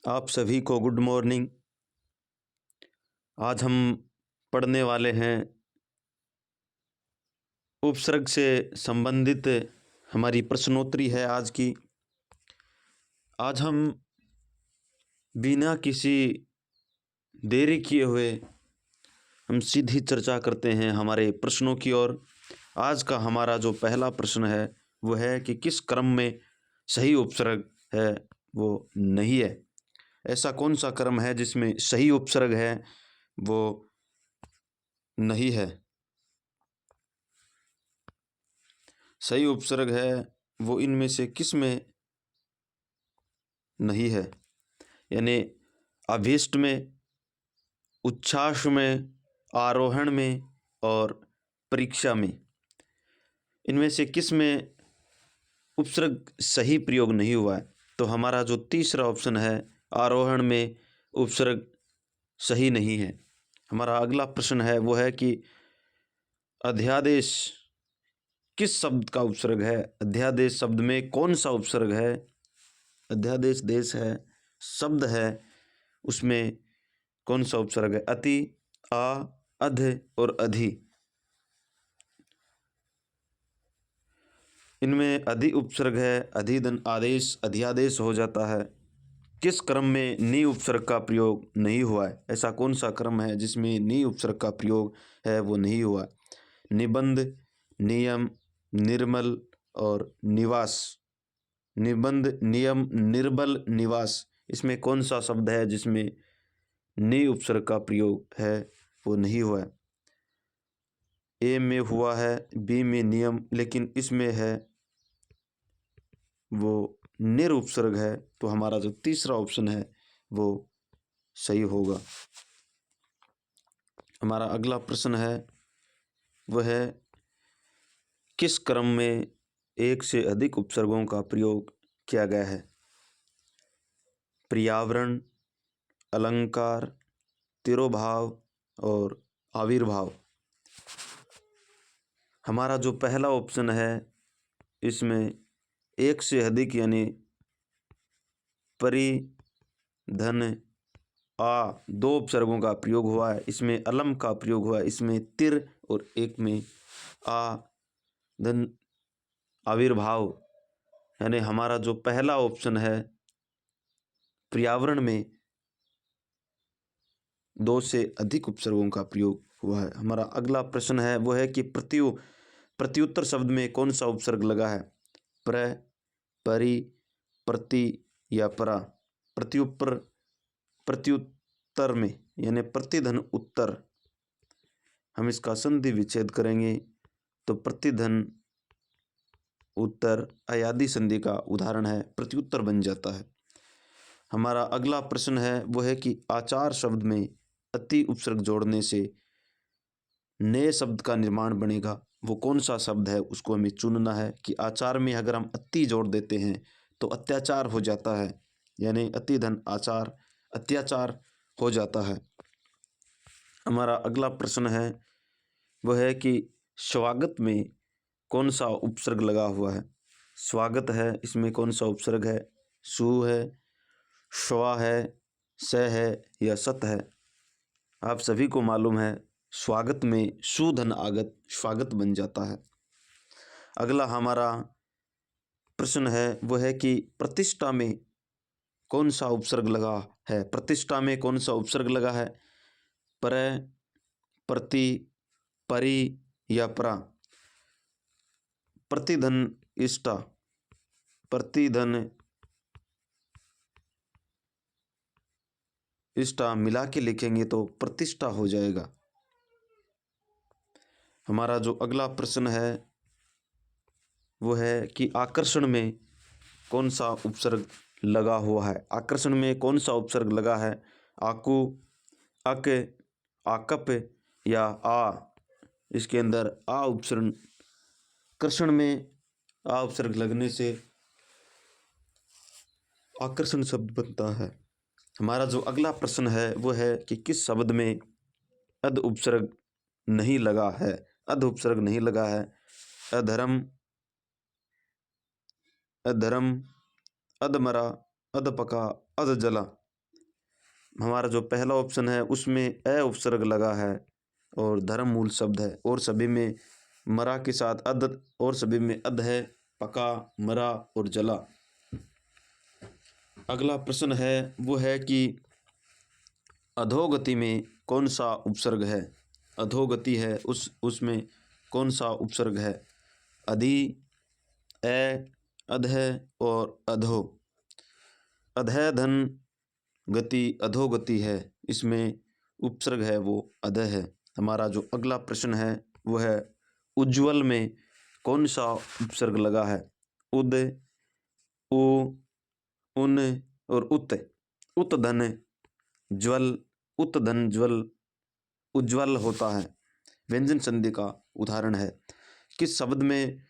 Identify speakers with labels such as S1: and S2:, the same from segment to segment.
S1: आप सभी को गुड मॉर्निंग। आज हम पढ़ने वाले हैं उपसर्ग से संबंधित हमारी प्रश्नोत्तरी है आज की। आज हम बिना किसी देरी किए हुए हम सीधी चर्चा करते हैं हमारे प्रश्नों की ओर। आज का हमारा जो पहला प्रश्न है वो है कि किस क्रम में सही उपसर्ग है वो नहीं है। ऐसा कौन सा क्रम है जिसमें सही उपसर्ग है वो नहीं है। सही उपसर्ग है वो इनमें से किस में नहीं है, यानी अभीष्ट में, उच्छ्वास में, आरोहण में और परीक्षा में। इनमें से किस में उपसर्ग सही प्रयोग नहीं हुआ है। तो हमारा जो तीसरा ऑप्शन है आरोहण में उपसर्ग सही नहीं है। हमारा अगला प्रश्न है वो है कि अध्यादेश किस शब्द का उपसर्ग है। अध्यादेश शब्द में कौन सा उपसर्ग है। अध्यादेश देश है, शब्द है, उसमें कौन सा उपसर्ग है। अति, आ, अध और अधि। इनमें अधि उपसर्ग है, अधिधन आदेश अध्यादेश हो जाता है। किस क्रम में नी उपसर्ग का प्रयोग नहीं हुआ है। ऐसा कौन सा क्रम है जिसमें नी उपसर्ग का प्रयोग है वो नहीं हुआ। निबंध, नियम, निर्मल और निवास। निबंध, नियम, निर्बल, निवास, इसमें कौन सा शब्द है जिसमें नी उपसर्ग का प्रयोग है वो नहीं हुआ है। ए में हुआ है, बी में नियम, लेकिन इसमें है वो निर उपसर्ग है। तो हमारा जो तीसरा ऑप्शन है वो सही होगा। हमारा अगला प्रश्न है वह है किस क्रम में एक से अधिक उपसर्गों का प्रयोग किया गया है। पर्यावरण, अलंकार, तिरोभाव और आविर्भाव। हमारा जो पहला ऑप्शन है इसमें एक से अधिक यानी परि, धन, आ दो उपसर्गों का प्रयोग हुआ है। इसमें अलम का प्रयोग हुआ है, इसमें तिर और एक में आ, धन, आविर्भाव। यानी हमारा जो पहला ऑप्शन है पर्यावरण में दो से अधिक उपसर्गों का प्रयोग हुआ है। हमारा अगला प्रश्न है वो है कि प्रत्युत्तर शब्द में कौन सा उपसर्ग लगा है। प्र, परि, प्रति या परा। प्रत्युत्तर में यानी प्रतिधन उत्तर। हम इसका संधि विच्छेद करेंगे तो प्रतिधन उत्तर अयादि संधि का उदाहरण है, प्रत्युत्तर बन जाता है। हमारा अगला प्रश्न है वो है कि आचार शब्द में अति उपसर्ग जोड़ने से नए शब्द का निर्माण बनेगा। वो कौन सा शब्द है उसको हमें चुनना है कि आचार में अगर हम अति जोड़ देते हैं तो अत्याचार हो जाता है, यानी अति धन आचार अत्याचार हो जाता है। हमारा अगला प्रश्न है वह है कि स्वागत में कौन सा उपसर्ग लगा हुआ है। स्वागत है, इसमें कौन सा उपसर्ग है। सु है, श्वा है, स है या सत है। आप सभी को मालूम है स्वागत में सुधन आगत स्वागत बन जाता है। अगला हमारा प्रश्न है वह है कि प्रतिष्ठा में कौन सा उपसर्ग लगा है। प्रतिष्ठा में कौन सा उपसर्ग लगा है। पर, प्रति, परि या परा। प्रतिधन इष्टा, प्रतिधन इष्टा मिला के लिखेंगे तो प्रतिष्ठा हो जाएगा। हमारा जो अगला प्रश्न है वो है कि आकर्षण में कौन सा उपसर्ग लगा हुआ है। आकर्षण में कौन सा उपसर्ग लगा है। आकु, अक, आकप या आ। इसके अंदर आ उपसर्ग, कर्षण में आ उपसर्ग लगने से आकर्षण शब्द बनता है। हमारा जो अगला प्रश्न है वो है कि किस शब्द में अध उपसर्ग नहीं लगा है। अध उपसर्ग नहीं लगा है। अधर्म, अधर्म, अधमरा, अधपका, अधजला। हमारा जो पहला ऑप्शन है उसमें अ उपसर्ग लगा है और धर्म मूल शब्द है, और सभी में मरा के साथ अद, और सभी में अद है, पका, मरा और जला। अगला प्रश्न है वो है कि अधोगति में कौन सा उपसर्ग है। अधोगति है उसमें कौन सा उपसर्ग है। अधि, अ, अधः और अधो। अधः धन गति अधोगति है, इसमें उपसर्ग है वो अधः है। हमारा जो अगला प्रश्न है वो है उज्ज्वल में कौन सा उपसर्ग लगा है। उद, उ, उन और उत। उत धन ज्वल, उत धन ज्वल, उज्ज्वल होता है। व्यंजन संधि का उदाहरण है। किस शब्द में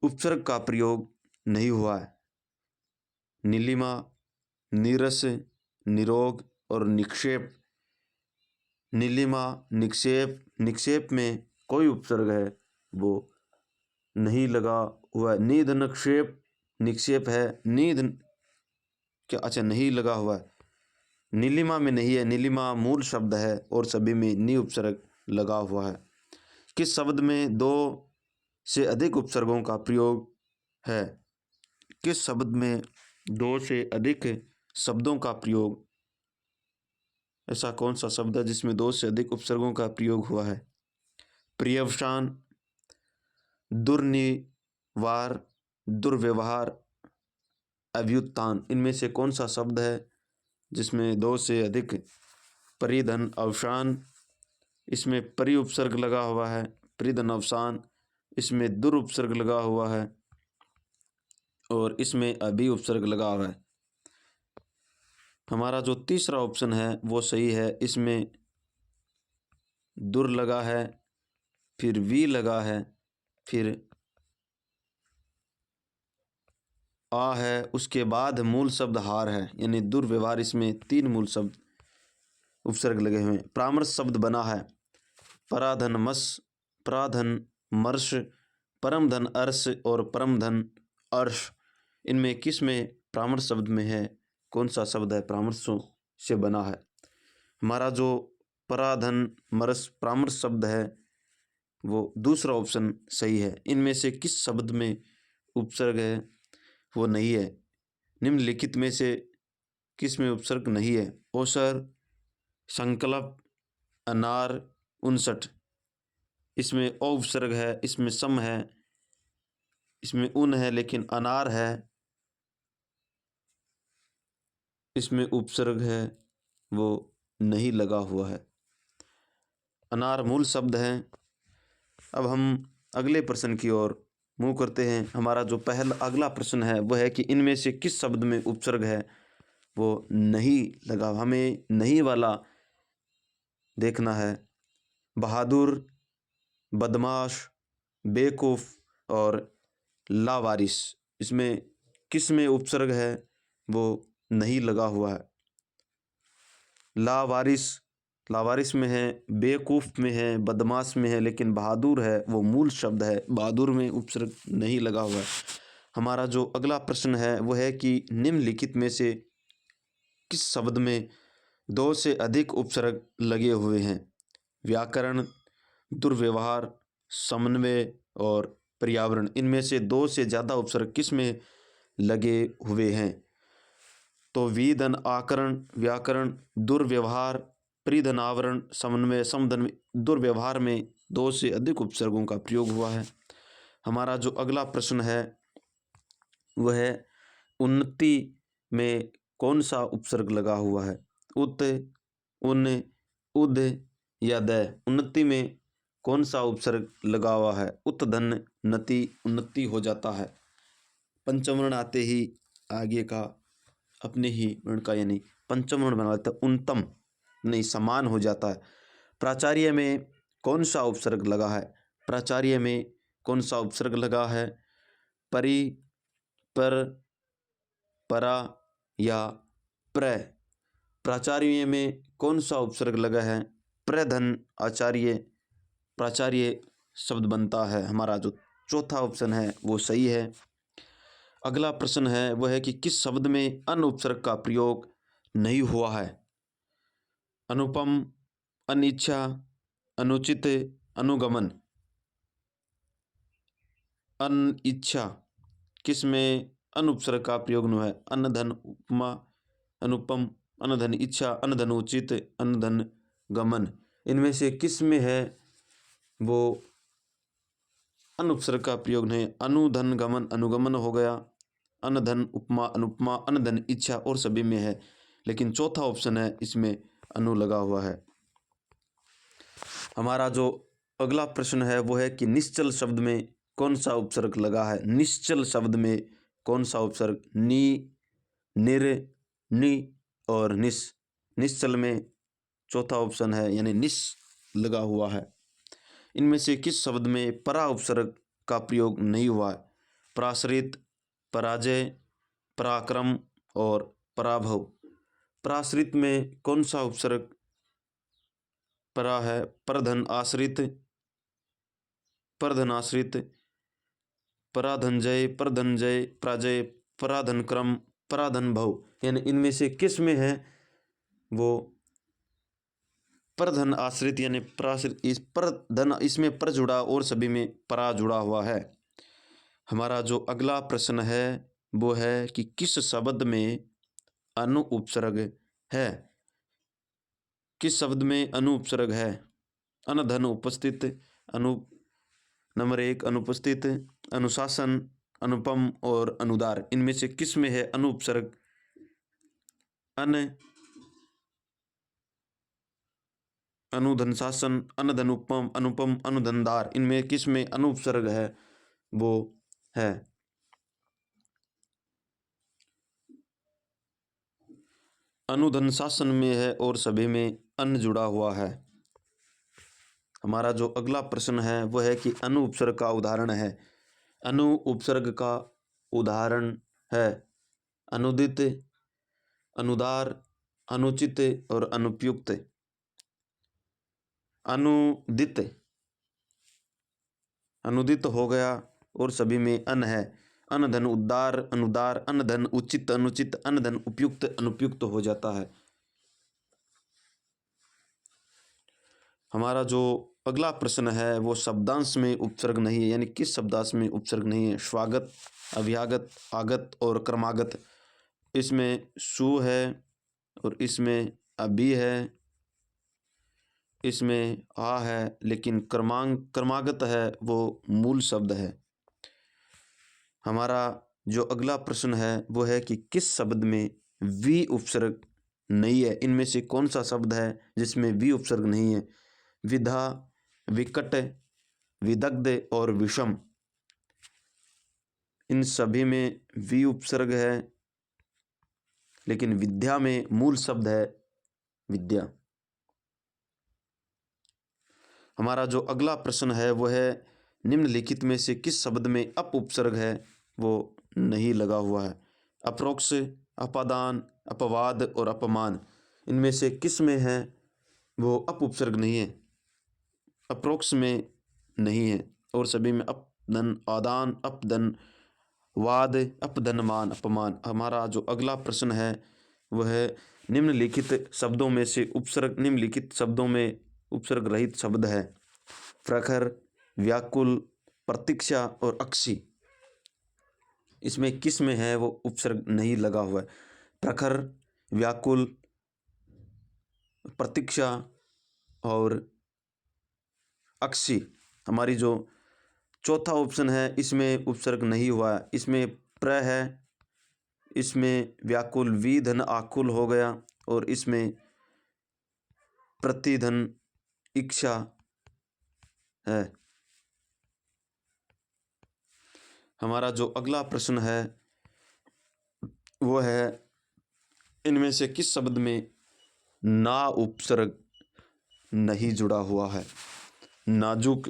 S1: उपसर्ग का प्रयोग नहीं हुआ है। नीलिमा, नीरस, निरोग और निक्षेप। नीलिमा, निक्षेप, निक्षेप में कोई उपसर्ग है वो नहीं लगा हुआ है। निध निक्षेप, निक्षेप है। निध क्या, अच्छा, नहीं लगा हुआ है। नीलिमा में नहीं है, नीलिमा मूल शब्द है और सभी में नी उपसर्ग लगा हुआ है। किस शब्द में दो से अधिक उपसर्गों का प्रयोग है। किस शब्द में दो से अधिक शब्दों का प्रयोग, ऐसा कौन सा शब्द है जिसमें दो से अधिक उपसर्गों का प्रयोग हुआ है। पर्यवसान, दुर्निवार, दुर्व्यवहार, अव्युत्थान। इनमें से कौन सा शब्द है जिसमें दो से अधिक परिधन अवसान, इसमें परि उपसर्ग लगा हुआ है, परिधन अवसान, इसमें दुर उपसर्ग लगा हुआ है और इसमें अभि उपसर्ग लगा हुआ है। हमारा जो तीसरा ऑप्शन है वो सही है। इसमें दुर लगा है, फिर वी लगा है, फिर आ है, उसके बाद मूल शब्द हार है, यानी दुर्व्यवहार। इसमें तीन मूल शब्द उपसर्ग लगे हुए हैं। परामर्श शब्द बना है पराधन मस, पराधन मर्श, परम धन अर्श और परम धन अर्श। इनमें किस में परामर्श शब्द में है, कौन सा शब्द है परामर्शों से बना है। हमारा जो पराधन मर्श परामर्श शब्द है वो दूसरा ऑप्शन सही है। इनमें से किस शब्द में उपसर्ग है वो नहीं है। निम्नलिखित में से किस में उपसर्ग नहीं है। ओसर, संकल्प, अनार, 59। इसमें ओ उपसर्ग है, इसमें सम है, इसमें उन है, लेकिन अनार है, इसमें उपसर्ग है वो नहीं लगा हुआ है। अनार मूल शब्द है। अब हम अगले प्रश्न की ओर मुँह करते हैं। हमारा जो अगला प्रश्न है वह है कि इनमें से किस शब्द में उपसर्ग है वो नहीं लगा। हमें नहीं वाला देखना है। बहादुर, बदमाश, बेवकूफ़ और लावारिस। इसमें किस में उपसर्ग है वो नहीं लगा हुआ है। लावारिस, लावारिस में है, बेवकूफ़ में है, बदमाश में है, लेकिन बहादुर है वो मूल शब्द है, बहादुर में उपसर्ग नहीं लगा हुआ है। हमारा जो अगला प्रश्न है वो है कि निम्नलिखित में से किस शब्द में दो से अधिक उपसर्ग लगे हुए हैं। व्याकरण, दुर्व्यवहार, समन्वय और पर्यावरण। इनमें से दो से ज़्यादा उपसर्ग किस में लगे हुए हैं। तो विधन, आकरण, व्याकरण, दुर्व्यवहार, परिधन, आवरण, समन्वय, समधन। दुर्व्यवहार में दो से अधिक उपसर्गों का प्रयोग हुआ है। हमारा जो अगला प्रश्न है वह है उन्नति में कौन सा उपसर्ग लगा हुआ है। उत, उन, उद या द। उन्नति में कौन सा उपसर्ग लगा हुआ है। उत धन नति, उन्नति हो जाता है। पंचम वर्ण आते ही आगे का अपने ही वर्ण का यानी पंचम वर्ण बना लेता है। उन्नतम नहीं, समान हो जाता है। प्राचार्य में कौन सा उपसर्ग लगा है। प्राचार्य में कौन सा उपसर्ग लगा है। परि, पर, परा या प्र। प्राचार्य में कौन सा उपसर्ग लगा है। प्रधन आचार्य, प्राचार्य शब्द बनता है। हमारा जो चौथा ऑप्शन है वो सही है। अगला प्रश्न है वह है कि किस शब्द में अन उपसर्ग का प्रयोग नहीं हुआ है। अनुपम, अनिच्छा, अनुचित, अनुगमन। अनिच्छा किस में अन उपसर्ग का प्रयोग न है? अन्न धन उपमा, अनुपम, अन्न धन इच्छा, अन्न धन उचित, अन्न धन गमन। इनमें से किस में है वो अन उपसर्ग का प्रयोग नहीं? अनुधन गमन, अनुगमन हो गया, अन्न धन उपमा, अनुपमा, अन्न धन इच्छा और सभी में है, लेकिन चौथा ऑप्शन है इसमें अनु लगा हुआ है। हमारा जो अगला प्रश्न है वो है कि निश्चल शब्द में कौन सा उपसर्ग लगा है? निश्चल शब्द में कौन सा उपसर्ग? नी, निर, नि और निस। निश्चल में चौथा ऑप्शन है यानी निस लगा हुआ है। इनमें से किस शब्द में परा उपसर्ग का प्रयोग नहीं हुआ है? प्राश्रित, पराजय, पराक्रम और पराभव। प्राश्रित में कौन सा उपसर्ग परा है? परधन आश्रित, परधन आश्रित, पराधनजय, परधनजय, पराजय, पराधन क्रम, पराधन भव। यानी इनमें से किस में है वो परधन आश्रित यानी प्राश्रित? इस परधन इसमें पर जुड़ा और सभी में परा जुड़ा हुआ है। हमारा जो अगला प्रश्न है वो है कि किस शब्द में अनु उपसर्ग है? किस शब्द में अनु उपसर्ग है? अनधन उपस्थित, अनु नंबर 1 अनुपस्थित, अनुशासन, अनुपम और अनुदार। इनमें से किस में है अनु उपसर्ग? अन, अनुधन शासन, अनधन उपम, अनुपम, अनुधनदार। इनमें किस में अनु उपसर्ग है वो है अनुधन शासन में है और सभी में अन जुड़ा हुआ है। हमारा जो अगला प्रश्न है वो है कि अनु उपसर्ग का उदाहरण है। अनु उपसर्ग का उदाहरण है अनुदित, अनुदार, अनुचित और अनुपयुक्त। अनुदित, अनुदित हो गया और सभी में अन है। अनधन उद्दार, अनुदार, अनधन उचित, अनुचित, अनधन उपयुक्त, अनुपयुक्त हो जाता है। हमारा जो अगला प्रश्न है वो शब्दांश में उपसर्ग नहीं है, यानी किस शब्दांश में उपसर्ग नहीं है? स्वागत, अभ्यागत, आगत और क्रमागत। इसमें सु है और इसमें अभी है, इसमें आ है, लेकिन क्रमागत है वो मूल शब्द है। हमारा जो अगला प्रश्न है वो है कि किस शब्द में वी उपसर्ग नहीं है? इनमें से कौन सा शब्द है जिसमें वी उपसर्ग नहीं है? विधा, विकट, विदग्ध और विषम। इन सभी में वी उपसर्ग है, लेकिन विद्या में मूल शब्द है विद्या। हमारा जो अगला प्रश्न है वो है निम्नलिखित में से किस शब्द में अप उपसर्ग है वो नहीं लगा हुआ है? अप्रोक्ष, अपादान, अपवाद और अपमान। इनमें से किस में है वो अप उपसर्ग नहीं है? अप्रोक्ष में नहीं है और सभी में अपधन आदान, अपधन वाद, अपधन मान, अपमान। हमारा जो अगला प्रश्न है वह है निम्नलिखित शब्दों में से उपसर्ग निम्नलिखित शब्दों में उपसर्ग रहित शब्द है। प्रखर, व्याकुल, प्रतीक्षा और अक्षी। इसमें किस में है वो उपसर्ग नहीं लगा हुआ है? प्रखर, व्याकुल, प्रतीक्षा और अक्षी। हमारी जो चौथा ऑप्शन है इसमें उपसर्ग नहीं हुआ है। इसमें प्र है, इसमें व्याकुल वी धन आकुल हो गया और इसमें प्रतिधन इच्छा है। हमारा जो अगला प्रश्न है वो है इनमें से किस शब्द में ना उपसर्ग नहीं जुड़ा हुआ है? नाजुक,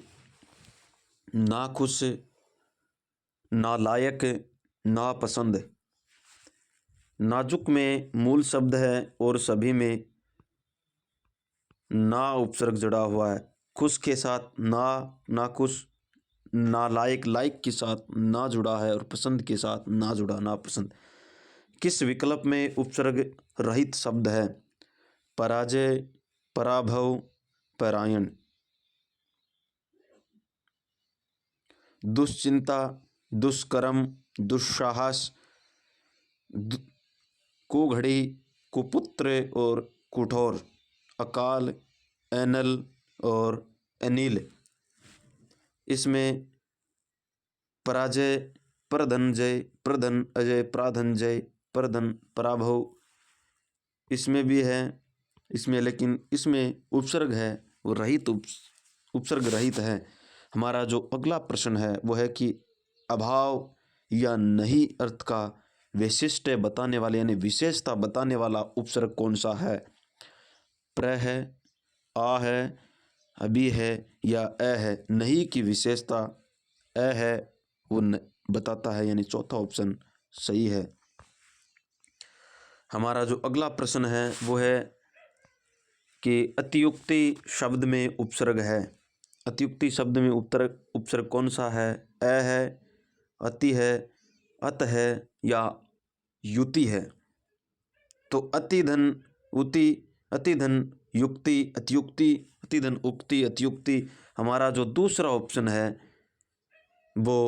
S1: नाखुश, नालायक, नापसंद। नाजुक में मूल शब्द है और सभी में ना उपसर्ग जुड़ा हुआ है। खुश के साथ ना, नाखुश, नालायक लायक के साथ ना जुड़ा है और पसंद के साथ ना जुड़ा, नापसंद। किस विकल्प में उपसर्ग रहित शब्द है? पराजय, पराभव परायण। दुश्चिंता, दुष्कर्म, दुस्साहस, कुघड़ी, कुपुत्र और कुठोर। अकाल, एनल और अनिल। इसमें पराजय, प्रधनजय, प्रधन अजय, प्राधनजय, प्रधन पराभव इसमें भी है। इसमें लेकिन इसमें उपसर्ग है वो रहित, उपसर्ग रहित है। हमारा जो अगला प्रश्न है वो है कि अभाव या नहीं अर्थ का विशिष्ट बताने वाले यानी विशेषता बताने वाला उपसर्ग कौन सा है? प्र है, आ है, अभी है या अ है। नहीं की विशेषता अ है वो बताता है, यानी चौथा ऑप्शन सही है। हमारा जो अगला प्रश्न है वो है कि अतियुक्ति शब्द में उपसर्ग है। अतियुक्ति शब्द में उपसर्ग कौन सा है? अ है, अति है, अत है या युति है। तो अतिधन उति, अतिधन युक्ति, अतियुक्ति, अतिधन उक्ति, अतियुक्ति। हमारा जो दूसरा ऑप्शन है वो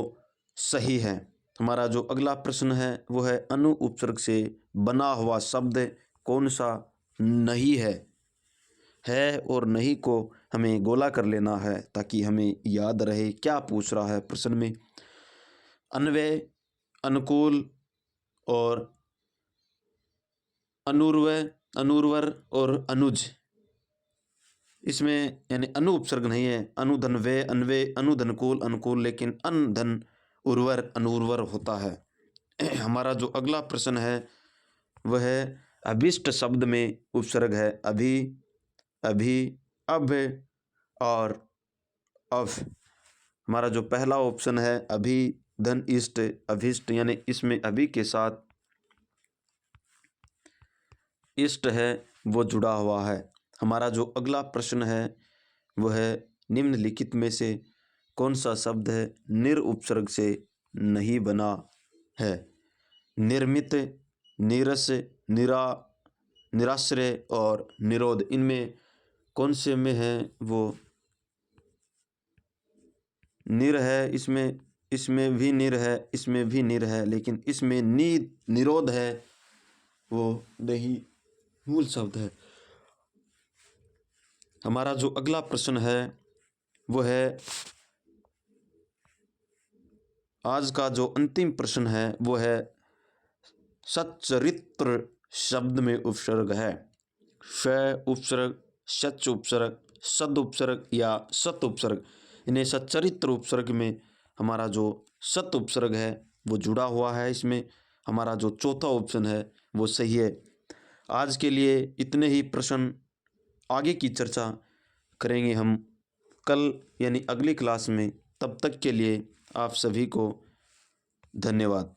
S1: सही है। हमारा जो अगला प्रश्न है वो है अनु उपसर्ग से बना हुआ शब्द कौन सा नहीं है? है और नहीं को हमें गोला कर लेना है ताकि हमें याद रहे क्या पूछ रहा है प्रश्न में। अन्वय, अनुकूल और अनुर्वय, अनुर्वर और अनुज। इसमें यानी अनु उपसर्ग नहीं है। अनुधन वे, अन्वय, अनुधनकूल, अनुकूल, लेकिन अनधन उर्वर, अनुर्वर होता है। हमारा जो अगला प्रश्न है वह है अभिष्ट शब्द में उपसर्ग है अभी, अभी, अब और अव। हमारा जो पहला ऑप्शन है अभी धन इष्ट अभिष्ट, यानी इसमें अभी के साथ इष्ट है वो जुड़ा हुआ है। हमारा जो अगला प्रश्न है वह है निम्नलिखित में से कौन सा शब्द है निर उपसर्ग से नहीं बना है? निर्मित, नीरस, निराश्रय और निरोध। इनमें कौन से में है वो निर है? इसमें भी निर है, इसमें भी निर है, लेकिन इसमें निरोध है वो नहीं मूल शब्द है। हमारा जो अगला प्रश्न है वो है आज का जो अंतिम प्रश्न है वो है सच्चरित्र शब्द में उपसर्ग है। श उपसर्ग, सच उपसर्ग, सद उपसर्ग या सत उपसर्ग। इन्हें सच्चरित्र उपसर्ग में हमारा जो सत उपसर्ग है वो जुड़ा हुआ है। इसमें हमारा जो चौथा ऑप्शन है वो सही है। आज के लिए इतने ही प्रश्न, आगे की चर्चा करेंगे हम कल यानी अगली क्लास में। तब तक के लिए आप सभी को धन्यवाद।